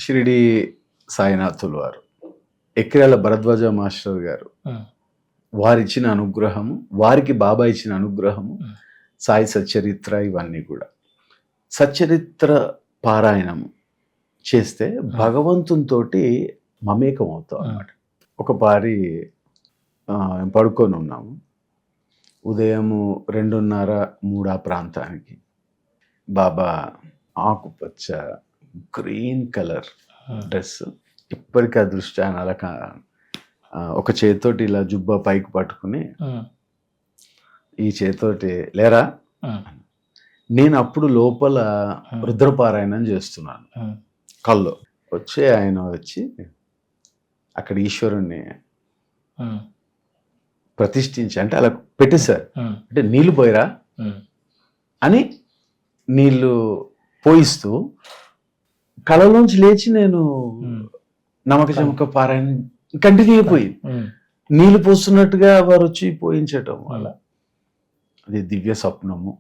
షిరిడి సాయినాథులు వారు, ఎక్కిరాల భరద్వాజ మాస్టర్ గారు, వారిచ్చిన అనుగ్రహము, వారికి బాబా ఇచ్చిన అనుగ్రహము, సాయి సచ్చరిత్ర, ఇవన్నీ కూడా సచ్చరిత్ర పారాయణము చేస్తే భగవంతునితోటి మమేకం అవుతాం అన్నమాట. ఒక పారి పడుకొని ఉన్నాము, ఉదయము 2:30-3 ఆ ప్రాంతానికి బాబా ఆకుపచ్చ గ్రీన్ కలర్ డ్రెస్, ఇప్పటికీ ఆ దృష్టి ఆయన అలా ఒక చేతితోటి ఇలా జుబ్బా పైకి పట్టుకుని ఈ చేతితోటి లేరా, నేను అప్పుడు లోపల రుద్రపారాయణం చేస్తున్నాను కల్లో. ఆయన వచ్చి అక్కడ ఈశ్వరుణ్ణి ప్రతిష్ఠించి అంటే అలా పెట్టేశారు. అంటే నీళ్లు పోయిరా అని నీళ్లు పోయిస్తూ కళలోంచి లేచి నేను నమ్మక చమక పారాయణ కంటిన్యూ అయిపోయింది. నీళ్లు పోస్తున్నట్టుగా వారు వచ్చి పోయించటం వల్ల అది దివ్య స్వప్నము.